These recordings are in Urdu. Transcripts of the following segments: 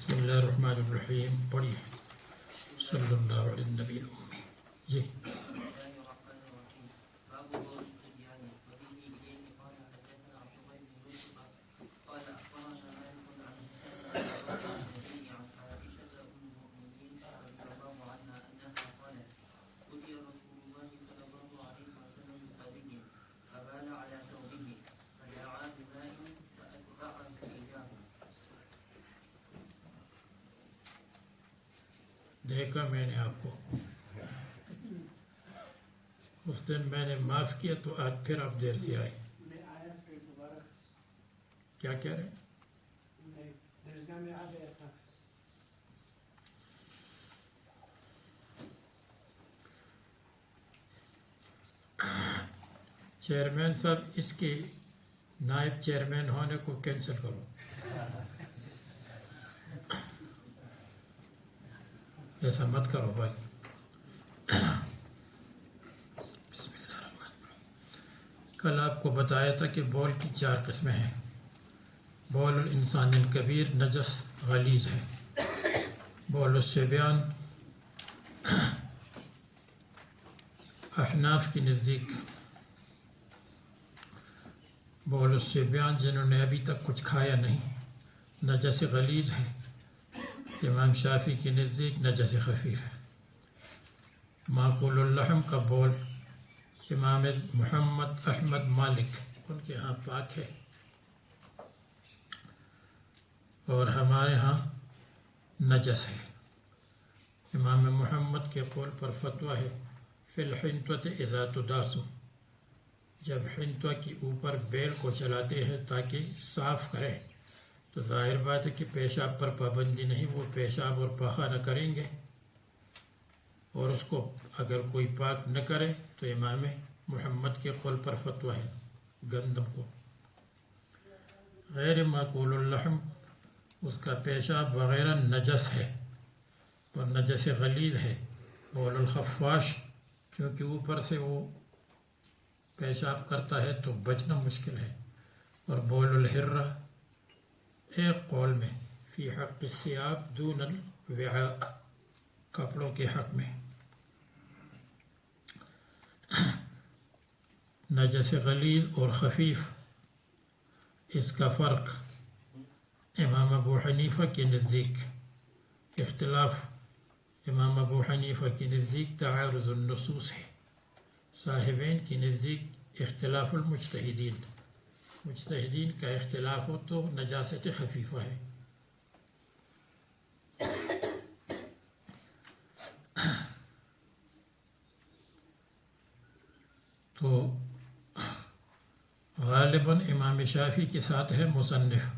بسم اللہ الرحمن الرحیم پڑھیے صلی اللہ علیہ النبی الأمی جی دیکھا میں نے آپ کو اس دن میں نے معاف کیا تو آج پھر آپ دیر سے آئے کیا کہہ رہے ہیں؟ چیئرمین صاحب اس کے نائب چیئرمین ہونے کو کینسل کرو ایسا مت کرو بھائی بسم اللہ الرحمن الرحیم کل آپ کو بتایا تھا کہ بول کی 4 قسمیں ہیں بول الانسان الکبیر نجس غلیظ ہے بول الصبیان احناف کی نزدیک بول الصبیان جنہوں نے ابھی تک کچھ کھایا نہیں نجس غلیظ ہے امام شافعی کی نزدیک نجس خفیف ہے معقول اللحم کا بول امام محمد احمد مالک ان کے ہاں پاک ہے اور ہمارے ہاں نجس ہے امام محمد کے قول پر فتویٰ ہے فی الحنطوۃ اذا تداس جب حنطوہ کی اوپر بیل کو چلاتے ہیں تاکہ صاف کرے تو ظاہر بات ہے کہ پیشاب پر پابندی نہیں وہ پیشاب اور پاخانہ کریں گے اور اس کو اگر کوئی پاک نہ کرے تو امام محمد کے قول پر فتویٰ ہے گندم کو غیر معقول اللحم اس کا پیشاب وغیرہ نجس ہے اور نجس غلیظ ہے بول الخفاش کیونکہ اوپر سے وہ پیشاب کرتا ہے تو بچنا مشکل ہے اور بول الحرہ ایک قول میں فی حق الثیاب دون الوعاء کپڑوں کے حق میں نجس غلیظ اور خفیف اس کا فرق امام ابو حنیفہ کے نزدیک اختلاف امام ابو حنیفہ کی نزدیک تعارض النصوص ہے صاحبین کی نزدیک اختلاف المجتہدین مجتہدین کا اختلاف ہو تو نجاست خفیفہ ہے تو غالباً امام شافعی کے ساتھ ہے مصنف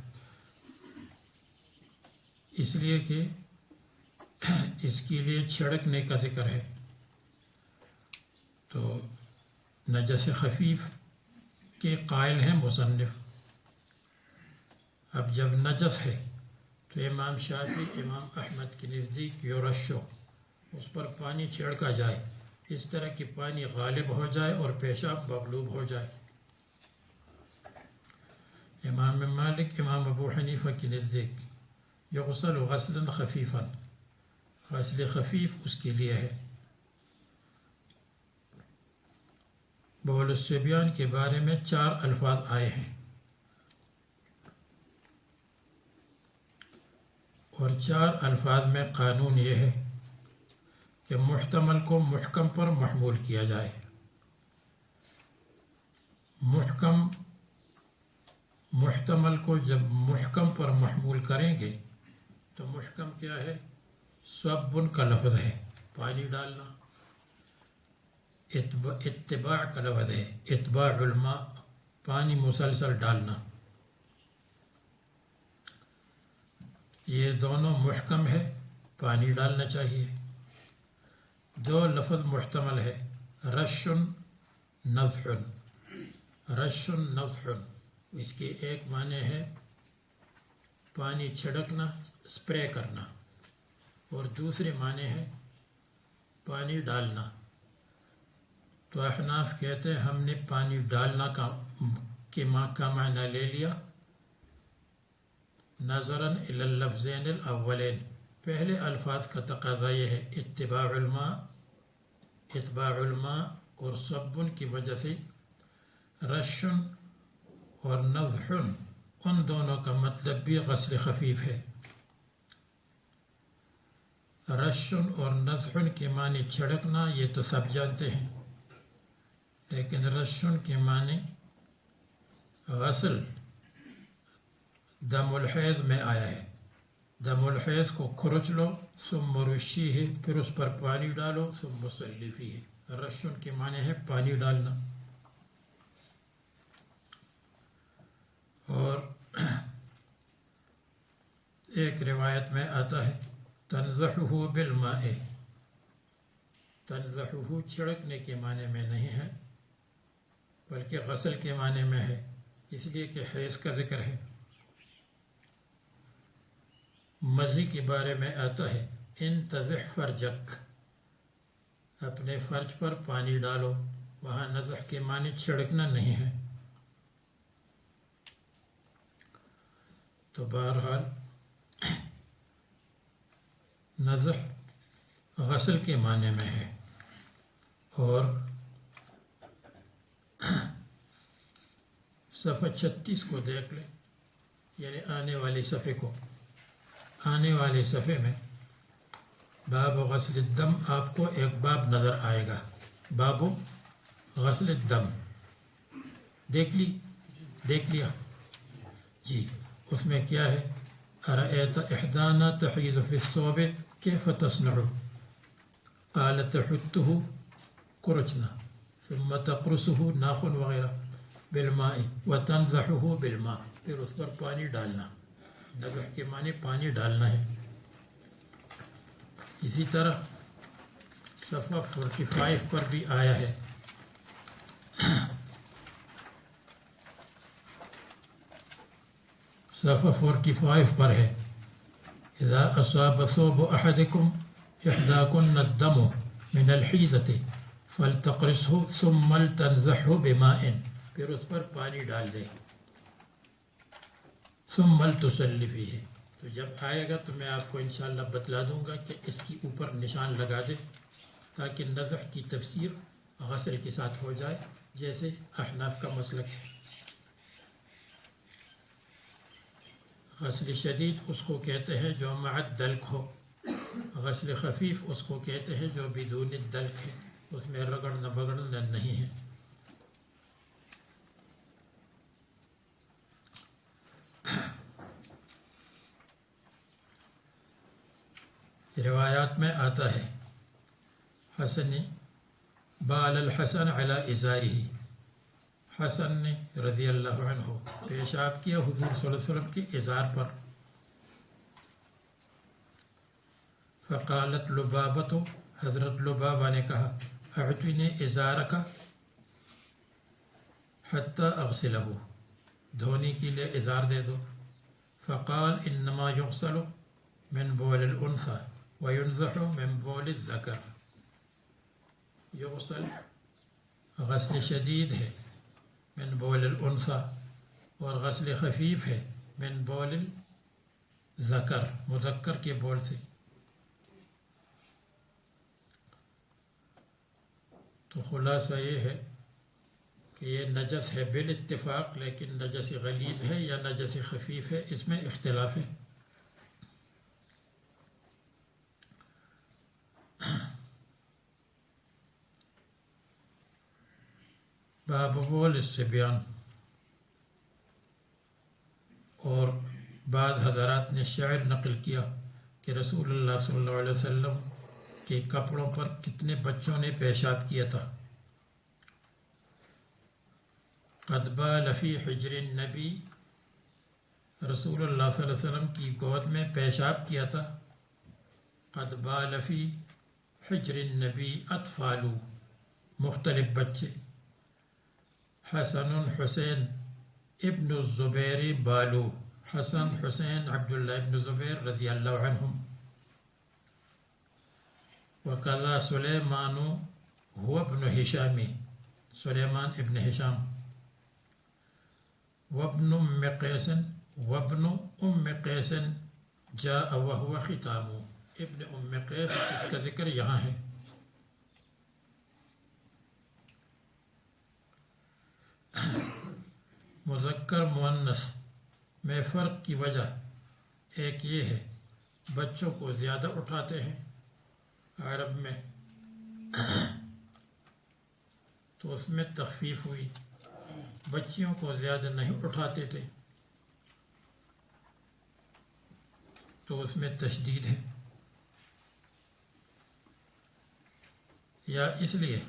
اس لیے کہ اس کے لیے چھڑکنے کا ذکر ہے تو نجس خفیف کے قائل ہیں مصنف اب جب نجس ہے تو امام شافعی امام احمد کے نزدیک یورشو اس پر پانی چھڑکا جائے اس طرح کہ پانی غالب ہو جائے اور پیشاب مغلوب ہو جائے امام مالک امام ابو حنیفہ کی نزدیک یغسل غسلا خفیفا غسل خفیف اس کے لیے ہے بول الصبیان کے بارے میں 4 الفاظ آئے ہیں اور 4 الفاظ میں قانون یہ ہے کہ محتمل کو محکم پر محمول کیا جائے محتمل کو جب محکم پر محمول کریں گے تو محکم کیا ہے صبن کا لفظ ہے پانی ڈالنا اتباع کا لفظ ہے اتباع الماء پانی مسلسل ڈالنا یہ دونوں محکم ہے پانی ڈالنا چاہیے 2 لفظ محتمل ہے رش نضح رش نضح اس کی ایک معنی ہے پانی چھڑکنا سپرے کرنا اور دوسرے معنی ہے پانی ڈالنا تو احناف کہتے ہیں ہم نے پانی ڈالنا کا معنی لے لیا نظراً الی اللفظین الاولین، پہلے الفاظ کا تقاضا یہ ہے اتباع الماء اور صبن کی وجہ سے رشن اور نضح ان دونوں کا مطلب بھی غسل خفیف ہے۔ رشن اور نضح کے معنی چھڑکنا یہ تو سب جانتے ہیں، لیکن رشن کے معنی غسل دم الحیض میں آیا ہے۔ دم الحیض کو کھرچ لو ثم رشی ہے، پھر اس پر پانی ڈالو ثم صلی فیہ۔ رشن کے معنی ہے پانی ڈالنا۔ اور ایک روایت میں آتا ہے تنضحہ بالماء، تنضحہ چھڑکنے کے معنی میں نہیں ہے بلکہ غسل کے معنی میں ہے، اس لیے کہ حیض کا ذکر ہے۔ مضی کے بارے میں آتا ہے انتضح فرجک، اپنے فرج پر پانی ڈالو، وہاں نضح کے معنی چھڑکنا نہیں ہے۔ تو بہرحال نضح غسل کے معنی میں ہے۔ اور صفحہ 36 کو دیکھ لیں، یعنی آنے والی صفحے کو، آنے والے صفحے میں باب غسل الدم آپ کو ایک باب نظر آئے گا، باب غسل الدم، دیکھ لیا جی۔ اس میں کیا ہے؟ ارأیت احدانا تحید فی الثوب کیف تصنع؟ قالت تحته کرچنا ثم تقرصه ناخن وغیرہ بالماء وتنضحه بالماء، پھر اس پر پانی ڈالنا، نضح کے معنی پانی ڈالنا ہے۔ اسی طرح صفحہ 45 پر بھی آیا ہے صفحہ 45 پر ہے اذا اصاب ثوب احدکم احداکن الدم من الحیضة فلتقرصه ثم لتنضحه بماء، پھر اس پر پانی ڈال دے، ثم لتصلی فیہ۔ تو جب آئے گا تو میں آپ کو انشاءاللہ بتلا دوں گا کہ اس کی اوپر نشان لگا دے تاکہ نضح کی تفسیر غسل کے ساتھ ہو جائے، جیسے احناف کا مسلک ہے۔ غسل شدید اس کو کہتے ہیں جو مع الدلک ہو، غسل خفیف اس کو کہتے ہیں جو بدون الدلک ہے، اس میں رگڑنا بگڑنا نہیں ہے۔ روایات میں آتا ہے حسن بال الحسن علی ازارہ، حسن نے رضی اللہ عنہ پیشاب کیا حضور صلی اللہ علیہ وسلم کے ازار پر۔ فقالت لبابۃ، حضرت لبابہ نے کہا اعطنی ازارک حتی اغسلہ، دھونے کے لیے ازار دے دو۔ فقال انما یغسل من بول الانثى وینضح من بول الذکر، یغسل غسل شدید ہے من بول الانثى، اور غسل خفیف ہے من بول الذکر، مذکر کے بول سے۔ تو خلاصہ یہ ہے کہ یہ نجس ہے بالاتفاق، لیکن نجس غلیظ ہے یا نجس خفیف ہے اس میں اختلاف ہے۔ باب بول الصبیان، اور بعض حضرات نے شعر نقل کیا کہ رسول اللہ صلی اللہ علیہ وسلم کے کپڑوں پر کتنے بچوں نے پیشاب کیا تھا۔ قد بال فی حجر النبی، رسول اللہ صلی اللہ علیہ وسلم کی گود میں پیشاب کیا تھا۔ قد بال فی حجر النبی اطفال، مختلف بچے۔ حسن حسین ابن الزبیر بالو، حسن حسین عبداللہ ابن زبیر رضی اللہ عنہم۔ وقضا سلیمان هو ابن ہشام، سلیمان ابن ہشام۔ وابن ام قیس وابن ام قیس جاء وهو ختام، ابن ام قیس اس کا ذکر یہاں ہے۔ مذکر مؤنث میں فرق کی وجہ ایک یہ ہے، بچوں کو زیادہ اٹھاتے ہیں عرب میں، تو اس میں تخفیف ہوئی، بچیوں کو زیادہ نہیں اٹھاتے تھے تو اس میں تشدید ہے، یا اس لیے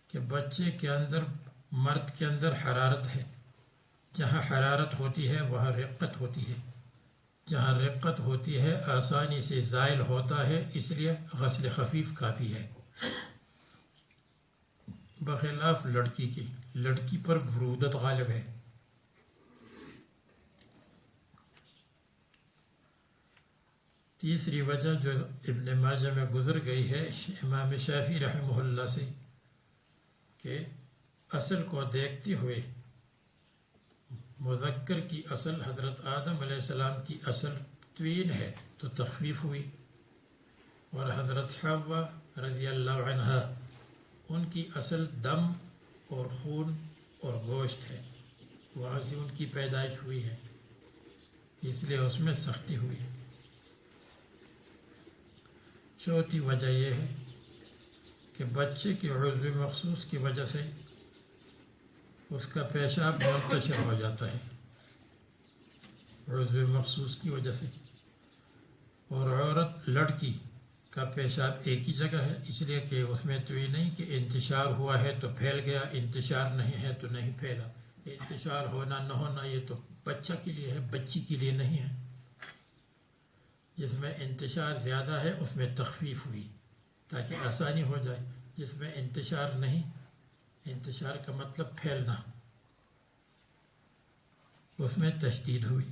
کہ بچے کے اندر، مرد کے اندر حرارت ہے، جہاں حرارت ہوتی ہے وہاں رقت ہوتی ہے، جہاں رقت ہوتی ہے آسانی سے زائل ہوتا ہے، اس لیے غسل خفیف کافی ہے، بخلاف لڑکی کی، لڑکی پر برودت غالب ہے۔ تیسری وجہ جو ابن ماجہ میں گزر گئی ہے امام شافعی رحمہ اللہ سے، کہ اصل کو دیکھتے ہوئے مذکر کی اصل حضرت آدم علیہ السلام کی اصل طویل ہے تو تخفیف ہوئی، اور حضرت حوا رضی اللہ عنہا ان کی اصل دم اور خون اور گوشت ہے، وہاں سے ان کی پیدائش ہوئی ہے، اس لیے اس میں سختی ہوئی۔ چوتھی وجہ یہ ہے کہ بچے کے عضو مخصوص کی وجہ سے اس کا پیشاب منتشر ہو جاتا ہے، عضو مخصوص کی وجہ سے، اور عورت لڑکی کا پیشاب ایک ہی جگہ ہے، اس لیے کہ اس میں تو یہ نہیں کہ انتشار ہوا ہے تو پھیل گیا، انتشار نہیں ہے تو نہیں پھیلا، انتشار ہونا نہ ہونا یہ تو بچہ کے لیے ہے، بچی کے لیے نہیں ہے۔ جس میں انتشار زیادہ ہے اس میں تخفیف ہوئی تاکہ آسانی ہو جائے، جس میں انتشار نہیں، انتشار کا مطلب پھیلنا، اس میں تشدید ہوئی۔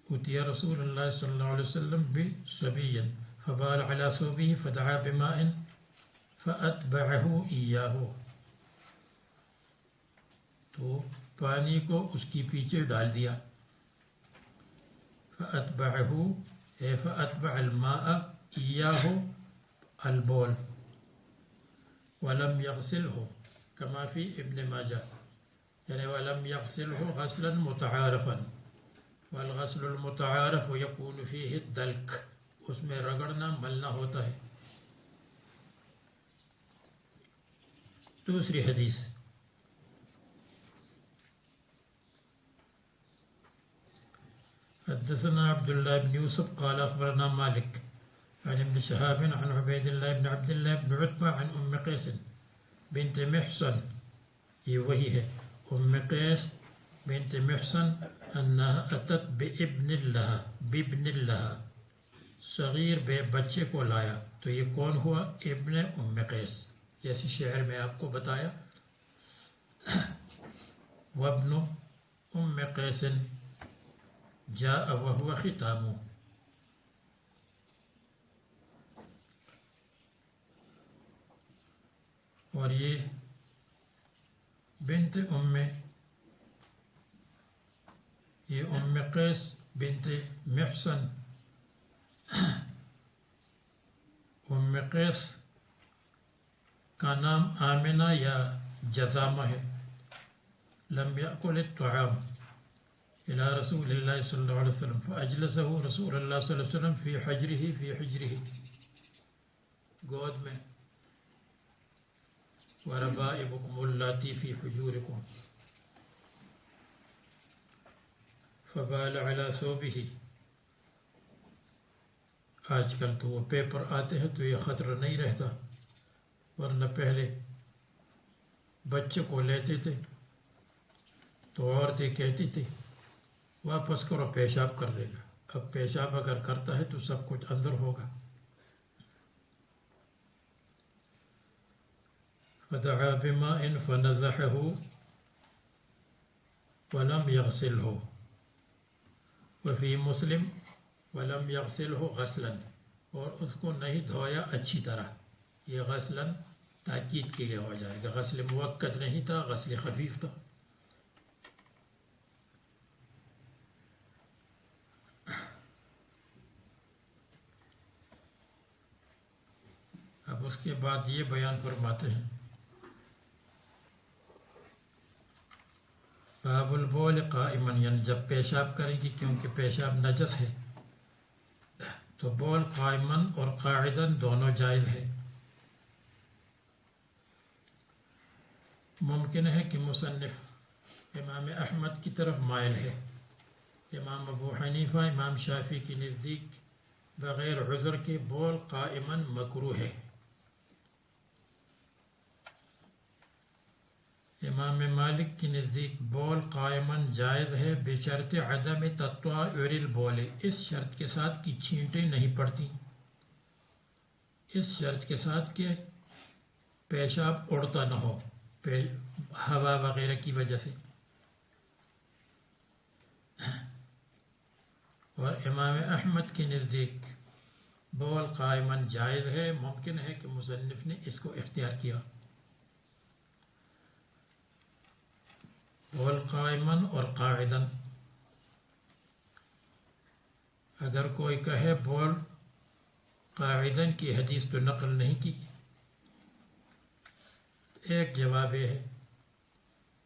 أتي رسول الله صلى الله عليه وسلم بصبي فبال على ثوبه فدعا بماء فأتبعه إياه، تو پانی کو اس کی پیچھے ڈال دیا، فأتبعه اے فأتبع الماء إياه البول، ولم يغسله كما في ابن ماجہ، یعنی ولم يغسله غسلا متعارفا، والغسل المتعارف يكون فيه الدلك، اس میں رگڑنا ملنا ہوتا ہے۔ دوسری حدیث، حدثنا عبد الله بن يوسف قال أخبرنا مالك عن ابن شهاب عن عبيد الله بن عبد الله بن عتبة عن أم قيس بنت محصن، یہ وہی ہے أم قيس بنت محصن، أنها أتت بابن لها، صغیر بے بچے کو لایا، تو یہ کون ہوا؟ ابن ام قیس، جیسے شعر میں آپ کو بتایا، وابن ام قیس جاء وهو ختام، اور یہ بنت یہ ام قیس بنت محصن، ام قیس کا نام آمنہ یا جذامہ ہے۔ لم يأكل الطعام إلى رسول الله صلى الله عليه وسلم فأجلسه رسول الله صلى الله عليه وسلم في حجره گود میں، وربائبكم اللاتي في حجوركم فبال على ثوبه، آج کل تو وہ پیپر آتے ہیں تو یہ خطرہ نہیں رہتا، ورنہ پہلے بچے کو لیتے تھے تو عورتیں کہتی تھی واپس کرو، پیشاب کر دے گا، اب پیشاب اگر کرتا ہے تو سب کچھ اندر ہوگا۔ فدعا بماء فنزحه ولم يغسله، وفي مسلم ولم يغسله غسلا، اور اس کو نہیں دھویا اچھی طرح، یہ غسلاً تاکید کے لیے ہو جائے گا، غسل موقت نہیں تھا، غسل خفیف تھا۔ اب اس کے بعد یہ بیان فرماتے ہیں، باب البول قائما، یعنی جب پیشاب کریں گی کیونکہ پیشاب نجس ہے تو بول قائما اور قاعداً دونوں جائز ہے۔ ممکن ہے کہ مصنف امام احمد کی طرف مائل ہے، امام ابو حنیفہ امام شافعی کی نزدیک بغیر عذر کے بول قائما مکروہ ہے، امام مالک کی نزدیک بول قائما جائز ہے بشرط عدم تطوع البول، اس شرط کے ساتھ کہ چھینٹیں نہیں پڑتی، اس شرط کے ساتھ کہ پیشاب اڑتا نہ ہو ہوا وغیرہ کی وجہ سے۔ اور امام احمد کے نزدیک بول قائما جائز ہے، ممکن ہے کہ مصنف نے اس کو اختیار کیا۔ بول قائما اور قاعدا، اگر کوئی کہے بول قاعدا کی حدیث تو نقل نہیں کی، ایک جواب یہ ہے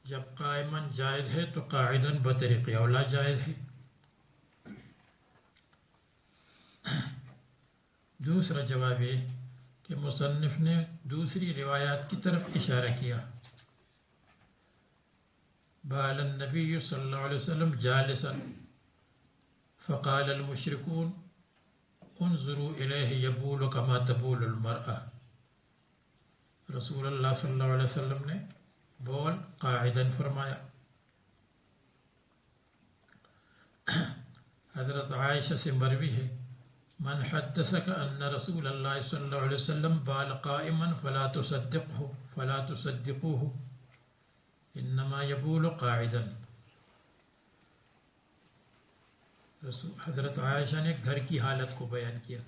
جب قائما جائز ہے تو قاعدا بطریق اولا جائز ہے۔ دوسرا جواب یہ کہ مصنف نے دوسری روایات کی طرف اشارہ کیا، بال النبی صلی اللہ علیہ وسلم جالسا فقال المشركون انظروا الیہ یبول کما تبول المرأة، رسول اللہ صلی اللہ علیہ وسلم نے بول قاعداً فرمایا۔ حضرت عائشہ سے مروی ہے، من حدثك ان رسول اللہ صلی اللہ علیہ وسلم بال قائما فلا تصدقوه انما یبول قاعدا۔ حضرت عائشہ نے گھر کی حالت کو بیان کیا،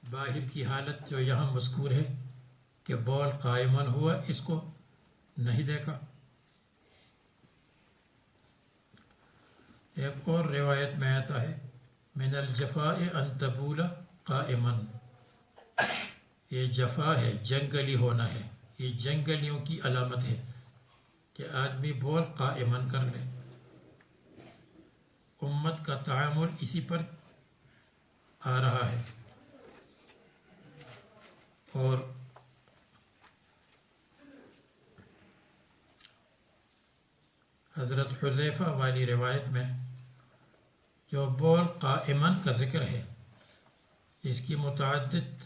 باہر کی حالت جو یہاں مذکور ہے کہ بول قائما ہوا، اس کو نہیں دیکھا۔ ایک اور روایت میں آتا ہے من الجفاء ان تبول قائما، یہ جفا ہے، جنگلی ہونا ہے، یہ جنگلیوں کی علامت ہے کہ آدمی بول قائما کر لے۔ امت کا تعامل اسی پر آ رہا ہے۔ اور حضرت حذیفہ والی روایت میں جو بول قائما کا ذکر ہے، اس کی متعدد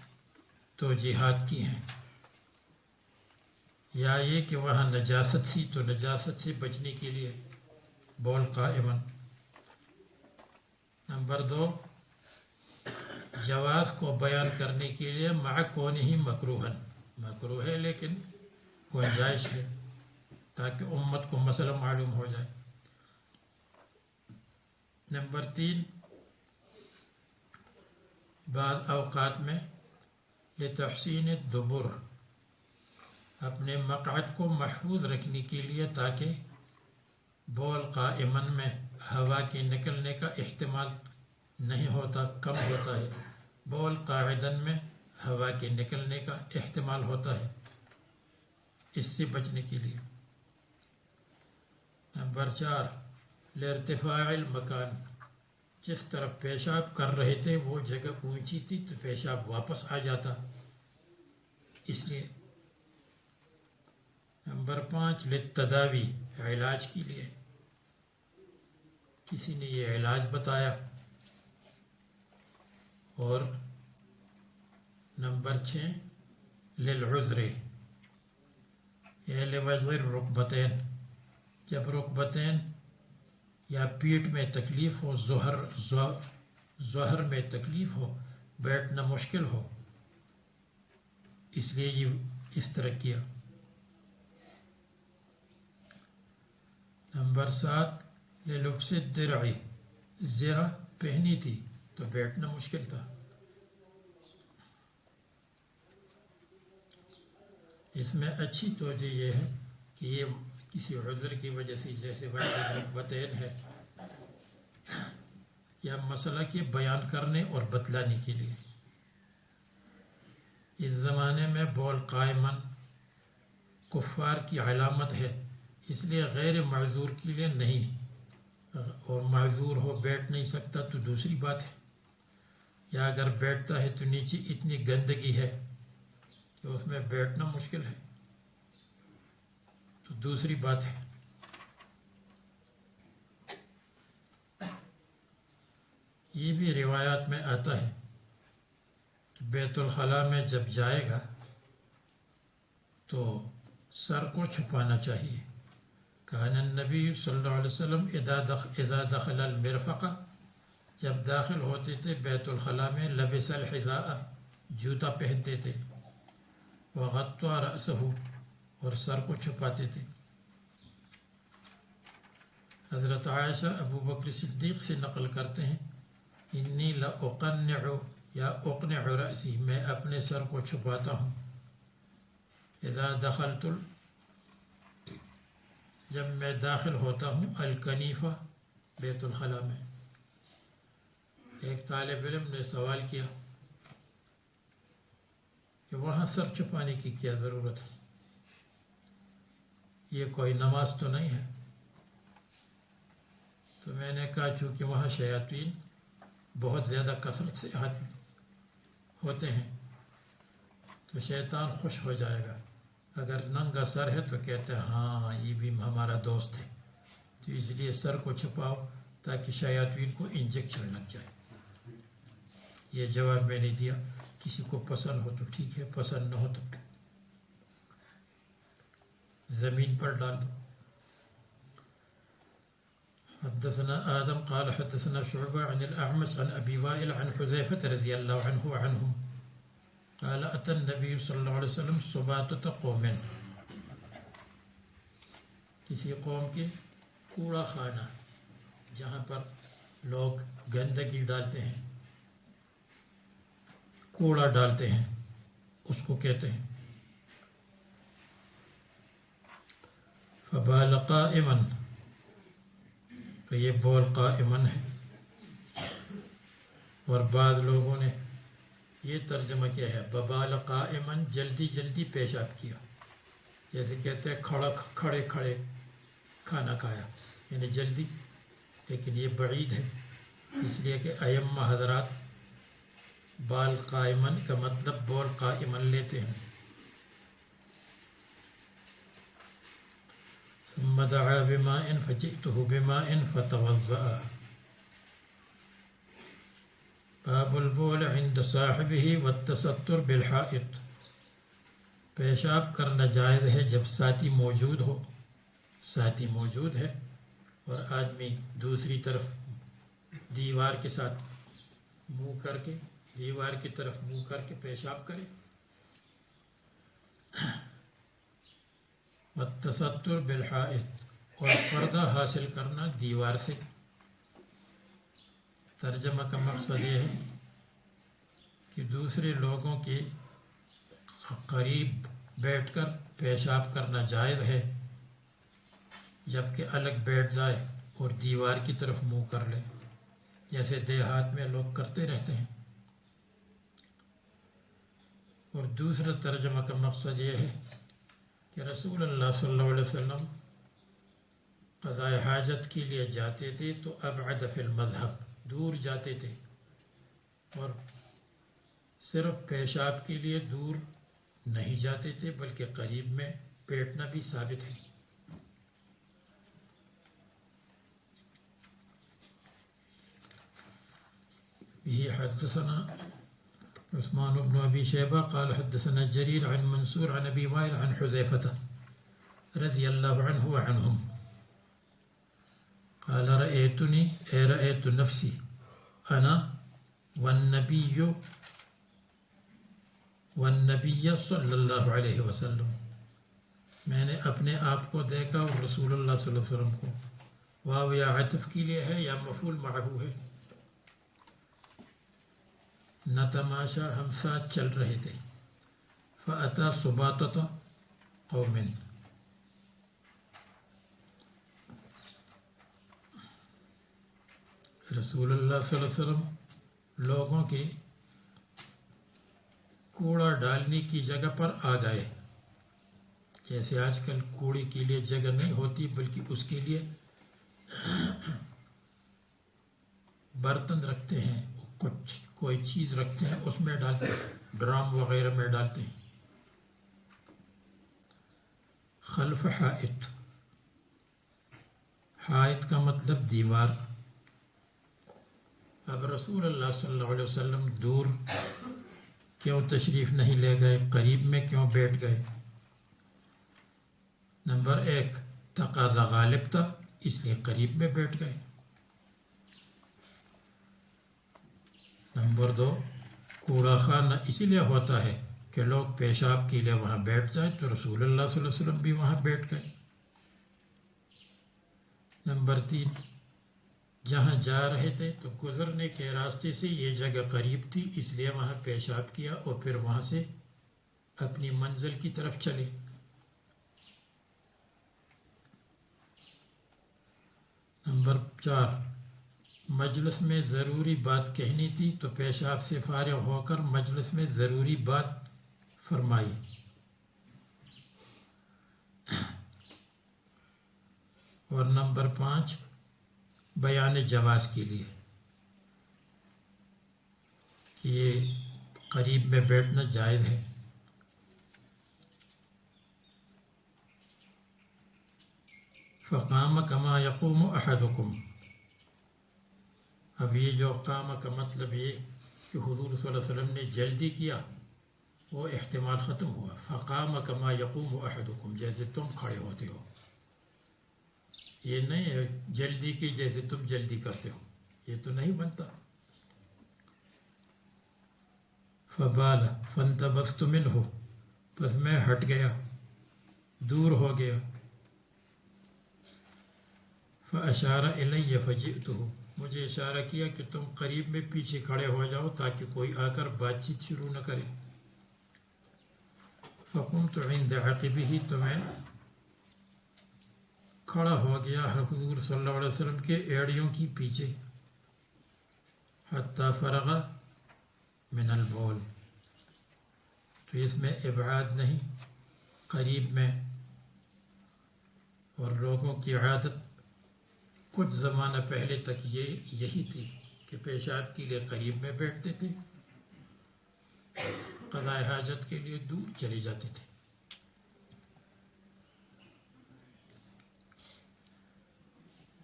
توجیحات کی ہیں، یا یہ کہ وہاں نجاست سی تو نجاست سے بچنے کے لیے بول قائما۔ نمبر 2، جواز کو بیان کرنے کے لیے مع کونہ مکروہن، مکروہ ہے لیکن گنجائش ہے تاکہ امت کو مسئلہ معلوم ہو جائے۔ نمبر 3، بعض اوقات میں لتحسین الدبر، اپنے مقعد کو محفوظ رکھنے کے لیے تاکہ بول قائما میں ہوا کے نکلنے کا احتمال نہیں ہوتا، کم ہوتا ہے، بول قاعدا میں ہوا کے نکلنے کا احتمال ہوتا ہے، اس سے بچنے کے لیے۔ نمبر 4، لارتفاع المکان، جس طرف پیشاب کر رہے تھے وہ جگہ اونچی تھی تو پیشاب واپس آ جاتا، اس لیے۔ نمبر 5، للتداوی، علاج کے لیے، کسی نے یہ علاج بتایا۔ اور نمبر 6، للعذر، یہ لوجہ الرکبتین، جب رکبتین یا پیٹھ میں تکلیف ہو، ظہر میں تکلیف ہو، بیٹھنا مشکل ہو، اس لیے یہ اس طرح کیا۔ نمبر 7، للبس الدرع، زرہ پہنی تھی تو بیٹھنا مشکل تھا۔ اس میں اچھی توجہ یہ ہے کہ یہ کسی عذر کی وجہ سے جیسے رغبتین ہے یا مسئلہ کے بیان کرنے اور بتلانے کے لیے. اس زمانے میں بول قائمن کفار کی علامت ہے، اس لیے غیر معذور کے لیے نہیں، اور معذور ہو بیٹھ نہیں سکتا تو دوسری بات ہے، یا اگر بیٹھتا ہے تو نیچے اتنی گندگی ہے کہ اس میں بیٹھنا مشکل ہے تو دوسری بات ہے. یہ بھی روایات میں آتا ہے کہ بیت الخلاء میں جب جائے گا تو سر کو چھپانا چاہیے. کان النبی صلی اللہ علیہ وسلم اذا دخل المرفق، جب داخل ہوتے تھے بیت الخلاء میں، لبس الحذاء، جوتا پہنتے تھے، وغطى رأسه، اور سر کو چھپاتے تھے. حضرت عائشہ ابو بکر صدیق سے نقل کرتے ہیں، انی لاقنع یا اقنع رأسی، میں اپنے سر کو چھپاتا ہوں، اذا دخلت، جب میں داخل ہوتا ہوں، الکنیفہ، بیت الخلاء میں. ایک طالب علم نے سوال کیا کہ وہاں سر چھپانے کی کیا ضرورت ہے، یہ کوئی نماز تو نہیں ہے؟ تو میں نے کہا چونکہ وہاں شیاطین بہت زیادہ کثرت سے ہوتے ہیں تو شیطان خوش ہو جائے گا. اگر ننگا سر ہے تو کہتے ہیں ہاں یہ بھی ہمارا دوست ہے، تو اس لیے سر کو چھپاؤ تاکہ شیاطین کو انجیکشن لگ جائے. یہ جواب میں نے دیا. کسی کو پسند ہو تو ٹھیک ہے، پسند نہ ہو تو زمین پر ڈال دو. حدثنا آدم قال حدثنا شعبة عن الأعمش عن أبي وائل عن حذيفة رضي الله عنه عنهم قال أتى النبي صلى الله عليه وسلم سباطة قوم، کسی قوم کے کوڑا خانہ جہاں پر لوگ گندگی ڈالتے ہیں، کوڑا ڈالتے ہیں، اس کو کہتے ہیں. فبال قائما، تو یہ بول قائمن ہے. اور بعض لوگوں نے یہ ترجمہ کیا ہے ببال قائمن، جلدی جلدی پیشاب کیا، جیسے کہتے ہیں کھڑے کھڑے کھانا کھایا، یعنی جلدی. لیکن یہ بعید ہے، اس لیے کہ ائمہ حضرات بال قائمن کا مطلب بول قائمن لیتے ہیں. ثم دعا بماء فجئته بماء فتوضأ. باب البول عند صاحبه والتستر بالحائط، پیشاب کرنا جائز ہے جب ساتھی موجود ہو. ساتھی موجود ہے اور آدمی دوسری طرف دیوار کے ساتھ منہ کر کے، دیوار کی طرف منہ کر کے پیشاب کرے. والتستر بالحائط، اور پردہ حاصل کرنا دیوار سے. ترجمہ کا مقصد یہ ہے کہ دوسرے لوگوں کے قریب بیٹھ کر پیشاب کرنا جائز ہے، جبکہ الگ بیٹھ جائے اور دیوار کی طرف منہ کر لے، جیسے دیہات میں لوگ کرتے رہتے ہیں. اور دوسرا ترجمہ کا مقصد یہ ہے کہ رسول اللہ صلی اللہ علیہ وسلم قضاء حاجت کے لیے جاتے تھے تو ابعد فی المذہب، دور جاتے تھے، اور صرف پیشاب کے لیے دور نہیں جاتے تھے بلکہ قریب میں بیٹھنا بھی ثابت ہے. یہ حدثنا عثمان بن ابی شیبہ قال حدثنا جریر عن منصور عن ابی وائل عن حذیفہ رضی اللہ عنہ وعنہم قال رأيتني اے رأيت نفسی انا والنبی صلی اللہ علیہ وسلم، میں نے اپنے آپ کو دیکھا اور رسول اللہ صلی اللہ علیہ وسلم کو. واو یا عطف کے لیے ہے یا مفعول معہ ہے. نہ تماشا، ہم ساتھ چل رہے تھے. فأتا سباطة، قوم، رسول اللہ صلی اللہ علیہ وسلم لوگوں کی کوڑا ڈالنے کی جگہ پر آ گئے. جیسے آج کل کوڑے کے لیے جگہ نہیں ہوتی بلکہ اس کے لیے برتن رکھتے ہیں، کچھ کوئی چیز رکھتے ہیں اس میں ڈالتے ہیں، ڈرام وغیرہ میں ڈالتے ہیں. خلف حائط، حائط کا مطلب دیوار. اب رسول اللہ صلی اللہ علیہ وسلم دور کیوں تشریف نہیں لے گئے، قریب میں کیوں بیٹھ گئے؟ نمبر 1 تقاضا غالب تھا اس لیے قریب میں بیٹھ گئے. نمبر 2 کوڑا خانہ اسی لیے ہوتا ہے کہ لوگ پیشاب کے لیے وہاں بیٹھ جائیں تو رسول اللہ صلی اللہ علیہ وسلم بھی وہاں بیٹھ گئے. نمبر 3 جہاں جا رہے تھے تو گزرنے کے راستے سے یہ جگہ قریب تھی اس لیے وہاں پیشاب کیا اور پھر وہاں سے اپنی منزل کی طرف چلے. نمبر 4 مجلس میں ضروری بات کہنی تھی تو پیشاب سے فارغ ہو کر مجلس میں ضروری بات فرمائی. اور نمبر 5 بیان جواز کے لیے کہ یہ قریب میں بیٹھنا جائز ہے. فقام کما یقوم احدکم، اب یہ جو قام کا مطلب یہ کہ حضور صلی اللہ علیہ وسلم نے جلدی کیا وہ احتمال ختم ہوا. فقام کما یقوم احدکم جیسے تم کھڑے ہوتے ہو، یہ نہیں ہے جلدی کی جیسے تم جلدی کرتے ہو، یہ تو نہیں بنتا. فبال فانتبست منہ، بس میں ہٹ گیا، دور ہو گیا. فاشار الی فجئتہ، مجھے اشارہ کیا کہ تم قریب میں پیچھے کھڑے ہو جاؤ تاکہ کوئی آ کر بات چیت شروع نہ کرے. فقمت عند عقبہ، تو میں کھڑا ہو گیا حضور صلی اللہ علیہ وسلم کے ایڑیوں کی پیچھے. حتی فرغ من البول، تو اس میں ابعاد نہیں، قریب میں. اور لوگوں کی عادت کچھ زمانہ پہلے تک یہی تھی کہ پیشاب کے لیے قریب میں بیٹھتے تھے، قضاء حاجت کے لیے دور چلے جاتے تھے.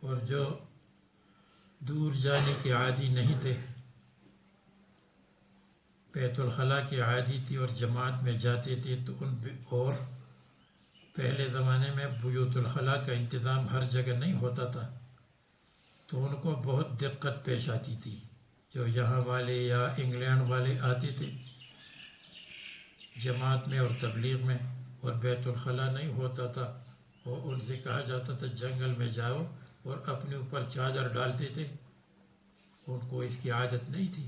اور جو دور جانے کے عادی نہیں تھے، بیت الخلاء کے عادی تھی اور جماعت میں جاتے تھے، تو اور پہلے زمانے میں بیوت الخلاء کا انتظام ہر جگہ نہیں ہوتا تھا، تو ان کو بہت دقت پیش آتی تھی. جو یہاں والے یا انگلینڈ والے آتے تھے جماعت میں اور تبلیغ میں، اور بیت الخلاء نہیں ہوتا تھا، اور ان سے کہا جاتا تھا جنگل میں جاؤ، اور اپنے اوپر چادر ڈالتے تھے. ان کو اس کی عادت نہیں تھی،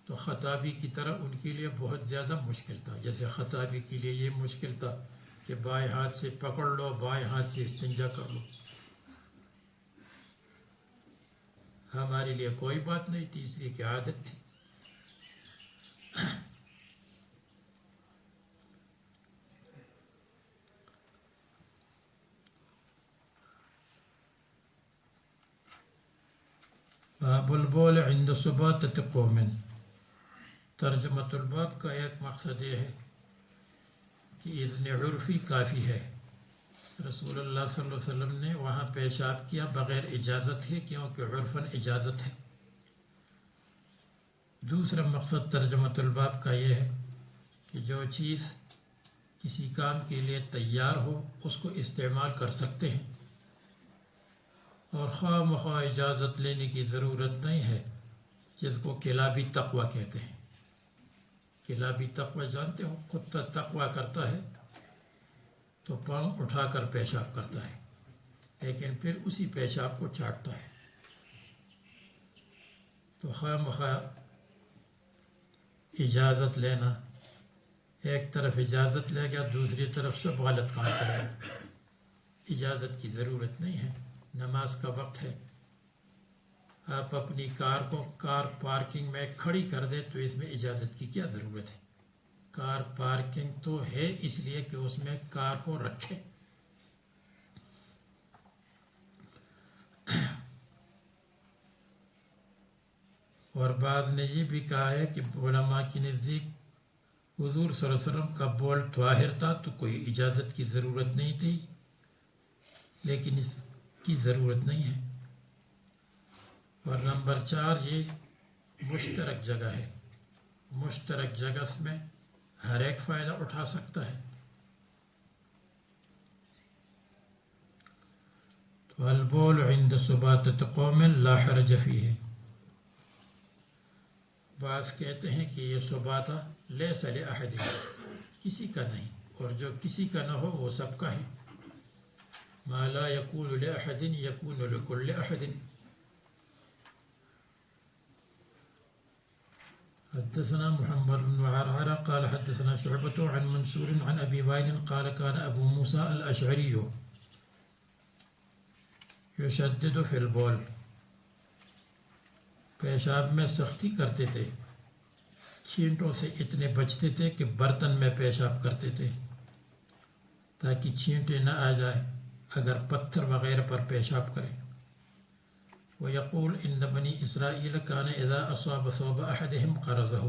تو خطابی کی طرح ان کے لیے بہت زیادہ مشکل تھا. جیسے خطابی کے لیے یہ مشکل تھا کہ بائیں ہاتھ سے پکڑ لو، بائیں ہاتھ سے استنجا کر لو. ہمارے لیے کوئی بات نہیں تھی، اس لیے کہ عادت تھی. باب البول عند سباطة قوم، ترجمۃ الباب کا ایک مقصد یہ ہے کہ اذن عرفی کافی ہے. رسول اللہ صلی اللہ علیہ وسلم نے وہاں پیشاب کیا بغیر اجازت ہے کیونکہ عرفاً اجازت ہے. دوسرا مقصد ترجمۃ الباب کا یہ ہے کہ جو چیز کسی کام کے لیے تیار ہو اس کو استعمال کر سکتے ہیں، اور خواہ مخواہ اجازت لینے کی ضرورت نہیں ہے، جس کو کلابی تقوی کہتے ہیں. کلابی تقوی جانتے ہو، کتا تقوی کرتا ہے تو پاؤں اٹھا کر پیشاب کرتا ہے، لیکن پھر اسی پیشاب کو چاٹتا ہے. تو خواہ مخواہ اجازت لینا ایک طرف اجازت لے گا، دوسری طرف سب غلط کام کرے گا. اجازت کی ضرورت نہیں ہے. نماز کا وقت ہے، آپ اپنی کار پارکنگ میں کھڑی کر دیں تو اس میں اجازت کی کیا ضرورت ہے؟ کار پارکنگ تو ہے اس لیے کہ اس میں کار کو رکھے. اور بعض نے یہ بھی کہا ہے کہ علماء کی نزدیک حضور صلی اللہ علیہ وسلم کا بول طاہر تھا تو کوئی اجازت کی ضرورت نہیں تھی، لیکن اس کی ضرورت نہیں ہے. اور نمبر 4، یہ مشترک جگہ ہے. مشترک جگہ میں ہر ایک فائدہ اٹھا سکتا ہے. تو البول عند سباتة قوم لا حرج فیہ. بعض کہتے ہیں کہ یہ سباتہ لیس لأحد، کسی کا نہیں، اور جو کسی کا نہ ہو وہ سب کا ہے. ما لا يكون لأحد يكون لكل أحد. حدثنا محمد بن عرعر قال حدثنا شعبة عن منصور عن أبي وائل قال كان أبو موسى الأشعري يشدد في البول. پیشاب میں سختی کرتے تھے، چھینٹوں سے اتنے بچتے تھے کہ برتن میں پیشاب کرتے تھے تاکہ چھینٹے نہ آ جائے اگر پتھر وغیرہ پر پیشاب کرے. ويقول إن بني إسرائيل كان إذا أصاب ثوب أحدهم قرضه.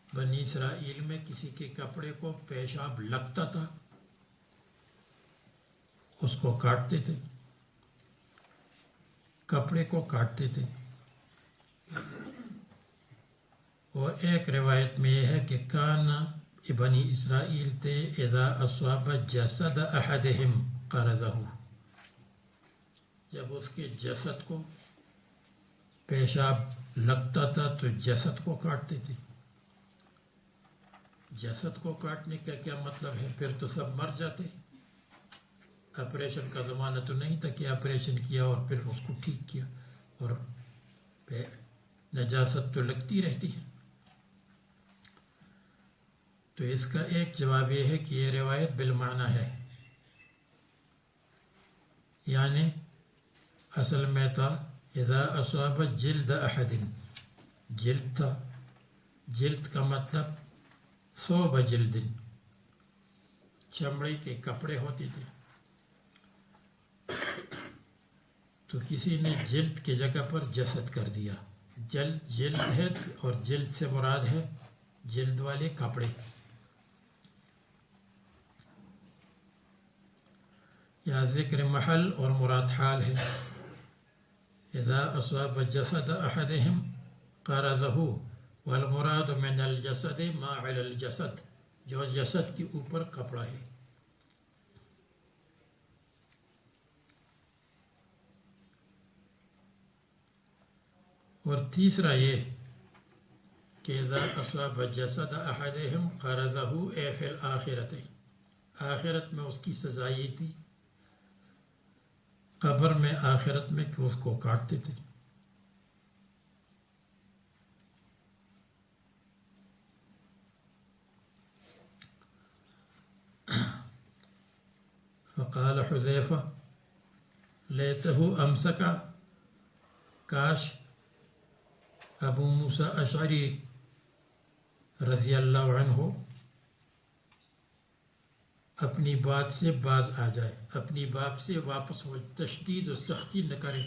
بنی اسرائیل میں کسی کے کپڑے کو پیشاب لگتا تھا اس کو کاٹتے تھے، کپڑے کو کاٹتے تھے. اور ایک روایت میں یہ ہے کہ کان بنی اسرائیل تھے اذا اصاب جسد احدهم قرضه، جب اس کے جسد کو پیشاب لگتا تھا تو جسد کو کاٹتے تھے. جسد کو کاٹنے کا کیا مطلب ہے؟ پھر تو سب مر جاتے. آپریشن کا زمانہ تو نہیں تھا کہ آپریشن کیا اور پھر اس کو ٹھیک کیا، اور نجاست تو لگتی رہتی ہے. تو اس کا ایک جواب یہ ہے کہ یہ روایت بالمعنی ہے، یعنی اصل میں تھا اذا اصاب جلد احد، جلد تھا. جلد کا مطلب ثوب جلد، چمڑے کے کپڑے ہوتے تھے. تو کسی نے جلد کی جگہ پر جسد کر دیا. جلد ہے اور جلد سے مراد ہے جلد والے کپڑے. یا ذکر محل اور مراد حال ہے. اذا اصاب جسد احدهم قرضه، والمراد من الجسد ما على الجسد، جو جسد کے اوپر کپڑا ہے. اور تیسرا یہ کہ اذا اصاب جسد احدهم قرضه اے فی الآخرت، آخرت میں اس کی سزا یہ تھی، قبر میں آخرت میں کہ اس کو کاٹتے تھے. فقال حذیفہ لیتہ امسکا، کاش ابو موسیٰ اشعری رضی اللہ عنہ اپنی بات سے باز آ جائے، اپنی بات سے واپس ہو، تشدید و سختی نہ کرے.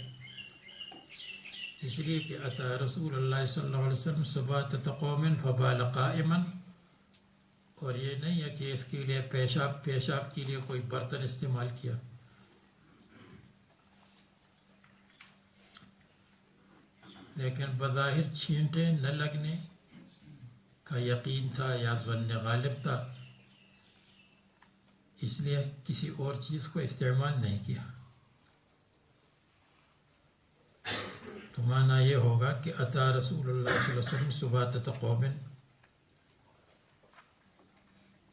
اس لیے کہ اتا رسول اللہ صلی اللہ علیہ وسلم سباتة قوم فبال قائما، اور یہ نہیں ہے کہ اس کے لیے پیشاب کے لیے کوئی برتن استعمال کیا. لیکن بظاہر چھینٹے نہ لگنے کا یقین تھا یا ظن غالب تھا، اس لیے کسی اور چیز کو استعمال نہیں کیا. تو معنی یہ ہوگا کہ اتا رسول اللہ صلی اللہ علیہ وسلم سباتة قوم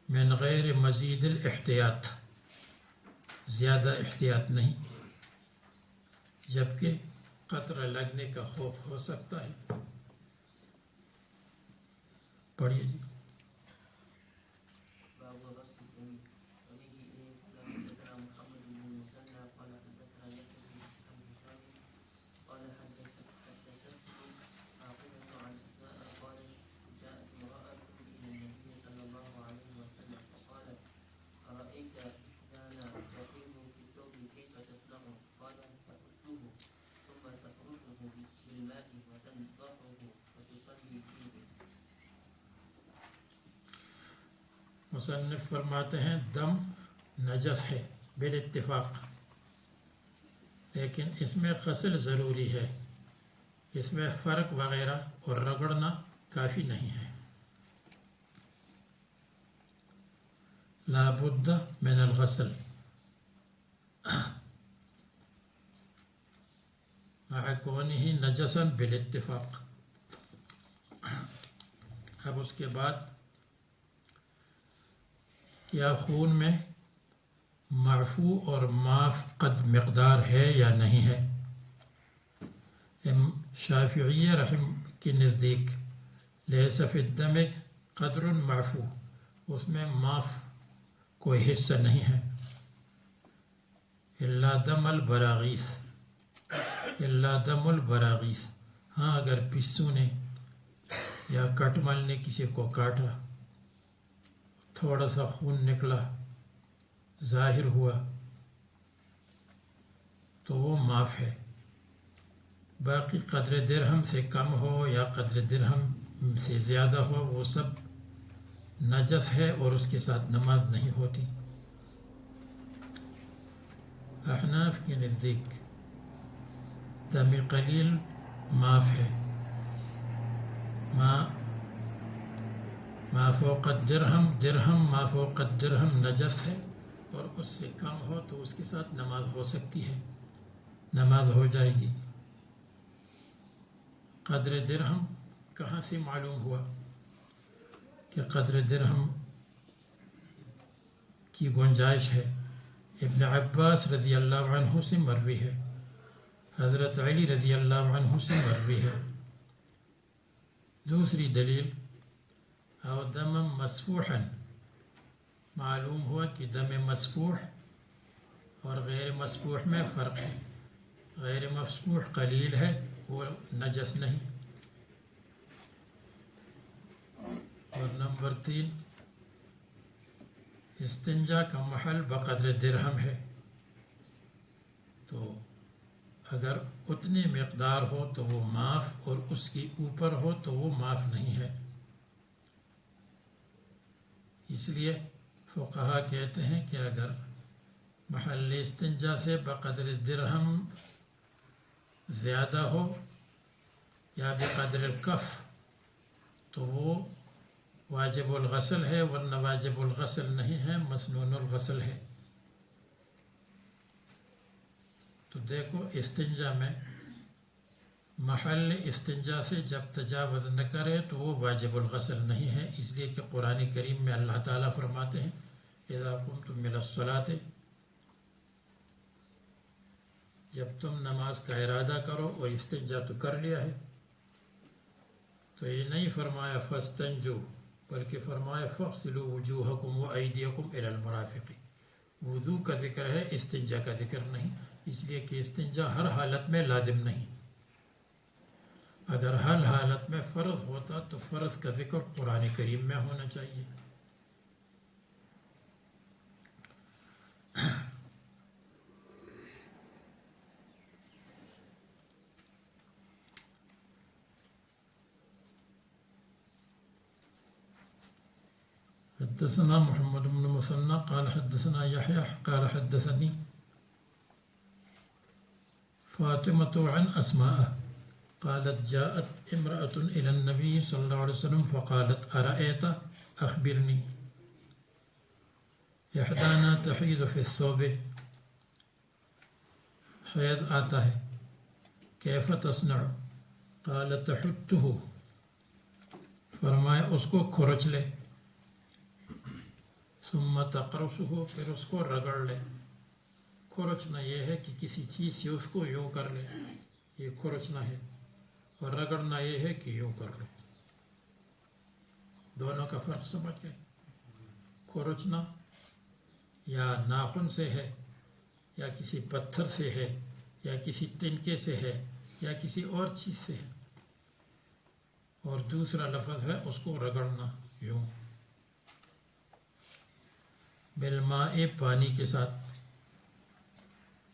من غیر مزید الاحتیاط، زیادہ احتیاط نہیں، جبکہ قطرہ لگنے کا خوف ہو سکتا ہے. پڑھیے جی. مصنف فرماتے ہیں دم نجس ہے بالاتفاق، لیکن اس میں غسل ضروری ہے، اس میں فرق وغیرہ اور رگڑنا کافی نہیں ہے. لا بد من الغسل مع کونہ نجسا بالاتفاق. اب اس کے بعد کیا خون میں معفو اور معاف قد مقدار ہے یا نہیں ہے؟ شافعیہ رحم کے نزدیک لیس فی الدم قدر معفو، اس میں معاف کوئی حصہ نہیں ہے. الا دم البراغیث، الا دم البراغیث، ہاں اگر پسو نے یا کٹمل نے کسی کو کاٹا، تھوڑا سا خون نکلا، ظاہر ہوا، تو وہ معاف ہے. باقی قدر درہم سے کم ہو یا قدر درہم سے زیادہ ہو، وہ سب نجس ہے اور اس کے ساتھ نماز نہیں ہوتی. احناف کے نزدیک دم قلیل معاف ہے، ما فوق الدرہم، درہم ما فوق الدرہم نجس ہے، اور اس سے کم ہو تو اس کے ساتھ نماز ہو سکتی ہے، نماز ہو جائے گی. قدر درہم کہاں سے معلوم ہوا کہ قدر درہم کی گنجائش ہے؟ ابن عباس رضی اللہ عنہ سے مروی ہے، حضرت علی رضی اللہ عنہ سے مروی ہے. دوسری دلیل او دم مسفوحا، معلوم ہوا کہ دم مسفوح اور غیر مسفوح میں فرق ہے. غیر مسفوح قلیل ہے، وہ نجس نہیں. اور نمبر 3، استنجا کا محل بقدر درہم ہے، تو اگر اتنی مقدار ہو تو وہ معاف، اور اس کی اوپر ہو تو وہ معاف نہیں ہے. اس لیے فقہا کہتے ہیں کہ اگر محل استنجا سے بقدر درہم زیادہ ہو یا بقدر الکف تو وہ واجب الغسل ہے، ورنہ واجب الغسل نہیں ہے، مسنون الغسل ہے. تو دیکھو استنجا میں محل استنجا سے جب تجاوز نہ کرے تو وہ واجب الغسل نہیں ہے، اس لیے کہ قرآن کریم میں اللہ تعالیٰ فرماتے ہیں اذا قمتم من الصلاۃ، جب تم نماز کا ارادہ کرو، اور استنجا تو کر لیا ہے، تو یہ نہیں فرمایا فاستنجو، بلکہ فرمایا فاغسلوا وجوہکم وایدیکم الی المرافق. وضو کا ذکر ہے، استنجا کا ذکر نہیں، اس لیے کہ استنجا ہر حالت میں لازم نہیں. اگر ہر حالت میں فرض ہوتا تو فرض کا ذکر قرآن کریم میں ہونا چاہیے. حدثنا محمد بن مثنى قال حدثنا يحيى قال حدثني فاطمة عن أسماء قالت جاءت امرأة إلى النبي صلى الله عليه وسلم فقالت أرأيت أخبرني إحدانا تحيض في الثوب، حیض آتا ہے، کیف تصنع؟ قال تحته، فرمایا اس کو کھرچ لے، ثم تقرصه، پھر اس کو رگڑ لے. کھرچنا یہ ہے کہ کسی چیز سے اس کو یوں کر لے، یہ کھرچنا ہے، اور رگڑنا یہ ہے کہ یوں کر لو. دونوں کا فرق سمجھ گئے؟ کھرچنا یا ناخن سے ہے، یا کسی پتھر سے ہے، یا کسی تنکے سے ہے، یا کسی اور چیز سے ہے، اور دوسرا لفظ ہے اس کو رگڑنا یوں. بالماء، پانی کے ساتھ،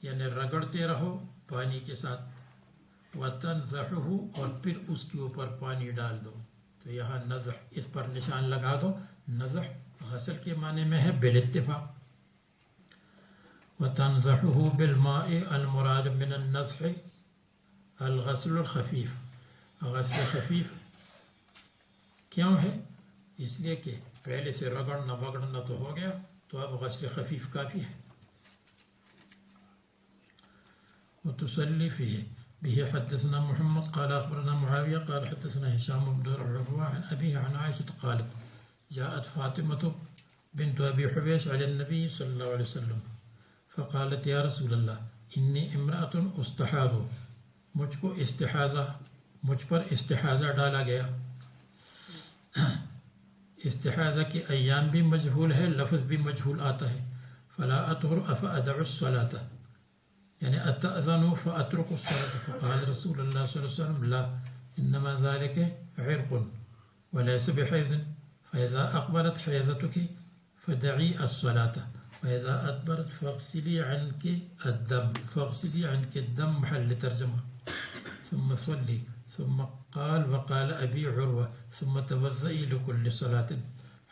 یعنی رگڑتے رہو پانی کے ساتھ. وَتَنْزَحُهُ، اور پھر اس کے اوپر پانی ڈال دو. تو یہاں نزح، اس پر نشان لگا دو، نزح غسل کے معنی میں ہے بالاتفاق. وتنضحه بالماء المراد من النضح الغسل الخفیف. غسل خفیف کیوں ہے؟ اس لیے کہ پہلے سے رگڑنا بگڑنا تو ہو گیا، تو اب غسل خفیف کافی ہے. وتصلي فيه به. حدثنا محمد قال أخبرنا معاوية قال حدثنا هشام بن عروة عن أبيه عن عائشة قالت جاءت فاطمة بنت أبي حبيش على النبي صلى الله عليه وسلم فقالت يا رسول الله إني امرأة استحاض. مجھ پر استحاضہ ڈالا گیا. استحاضہ کے ایام بھی مجہول ہے، لفظ بھی مجہول آتا ہے. فلا أطهر أفأدع الصلاة يعني أتأذن فأترك الصلاة. فقال رسول الله صلى الله عليه وسلم لا إنما ذلك عرق وليس بحيض فإذا أقبلت حيضتك فدعي الصلاة وإذا أدبرت فاغسلي عنك الدم محل ترجمة ثم صلي. ثم قال وقال أبي عروة ثم توضئي لكل صلاة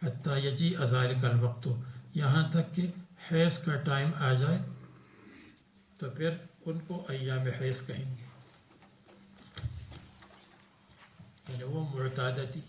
حتى يجيء ذلك الوقت. یہاں تک کہ حیض کا ٹائم آ جائے تو پھر ان کو ایام حیض کہیں گے، یعنی وہ معتادہ تھی.